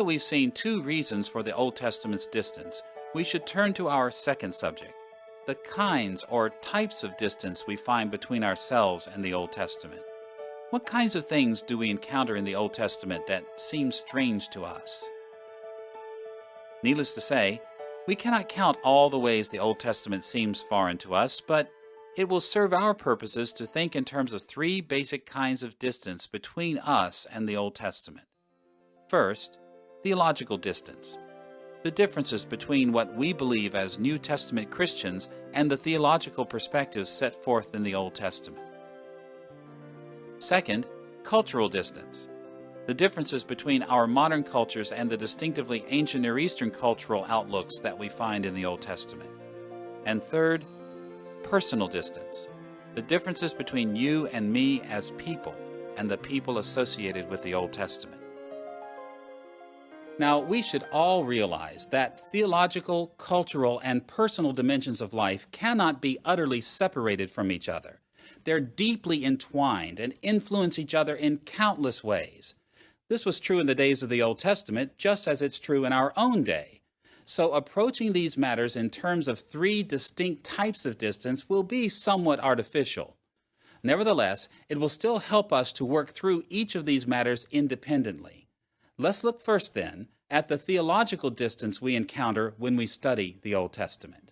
We've seen two reasons for the Old Testament's distance. We should turn to our second subject, the kinds or types of distance we find between ourselves and the Old Testament. What kinds of things do we encounter in the Old Testament that seem strange to us? Needless to say, we cannot count all the ways the Old Testament seems foreign to us, but it will serve our purposes to think in terms of three basic kinds of distance between us and the Old Testament. First, theological distance. The differences between what we believe as New Testament Christians and the theological perspectives set forth in the Old Testament. Second, cultural distance. The differences between our modern cultures and the distinctively ancient Near Eastern cultural outlooks that we find in the Old Testament. And third, personal distance. The differences between you and me as people and the people associated with the Old Testament. Now, we should all realize that theological, cultural, and personal dimensions of life cannot be utterly separated from each other. They're deeply entwined and influence each other in countless ways. This was true in the days of the Old Testament, just as it's true in our own day. So approaching these matters in terms of three distinct types of distance will be somewhat artificial. Nevertheless, it will still help us to work through each of these matters independently. Let's look first, then, at the theological distance we encounter when we study the Old Testament.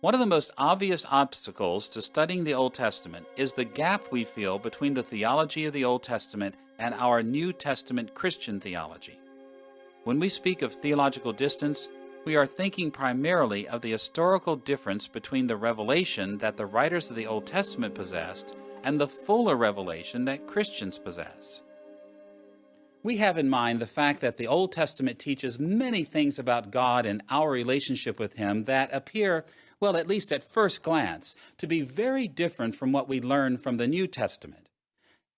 One of the most obvious obstacles to studying the Old Testament is the gap we feel between the theology of the Old Testament and our New Testament Christian theology. When we speak of theological distance, we are thinking primarily of the historical difference between the revelation that the writers of the Old Testament possessed and the fuller revelation that Christians possess. We have in mind the fact that the Old Testament teaches many things about God and our relationship with Him that appear, well, at least at first glance, to be very different from what we learn from the New Testament.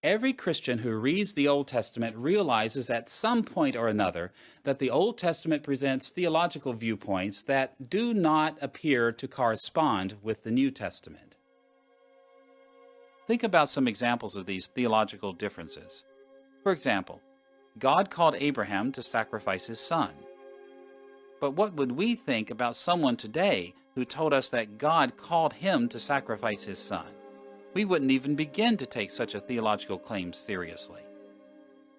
Every Christian who reads the Old Testament realizes at some point or another that the Old Testament presents theological viewpoints that do not appear to correspond with the New Testament. Think about some examples of these theological differences. For example, God called Abraham to sacrifice his son. But what would we think about someone today who told us that God called him to sacrifice his son? We wouldn't even begin to take such a theological claim seriously.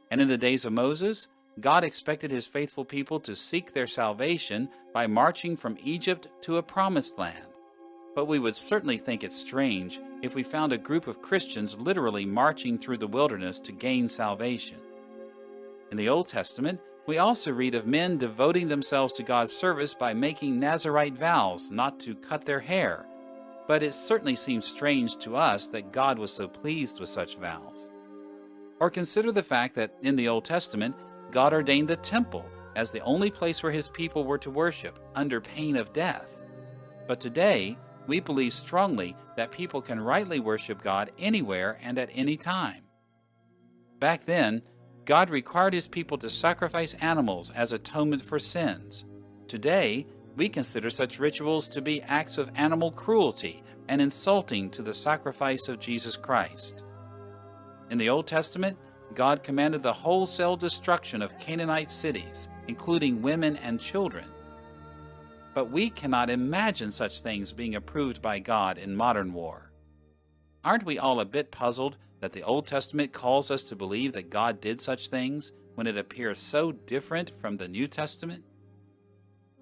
And in the days of Moses, God expected his faithful people to seek their salvation by marching from Egypt to a promised land. But we would certainly think it strange if we found a group of Christians literally marching through the wilderness to gain salvation. In the Old Testament, we also read of men devoting themselves to God's service by making Nazirite vows not to cut their hair, but it certainly seems strange to us that God was so pleased with such vows. Or consider the fact that in the Old Testament, God ordained the temple as the only place where His people were to worship, under pain of death. But today, we believe strongly that people can rightly worship God anywhere and at any time. Back then, God required His people to sacrifice animals as atonement for sins. Today, we consider such rituals to be acts of animal cruelty and insulting to the sacrifice of Jesus Christ. In the Old Testament, God commanded the wholesale destruction of Canaanite cities, including women and children. But we cannot imagine such things being approved by God in modern war. Aren't we all a bit puzzled that the Old Testament calls us to believe that God did such things when it appears so different from the New Testament?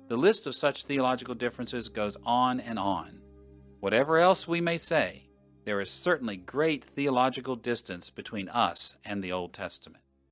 The list of such theological differences goes on and on. Whatever else we may say, there is certainly great theological distance between us and the Old Testament.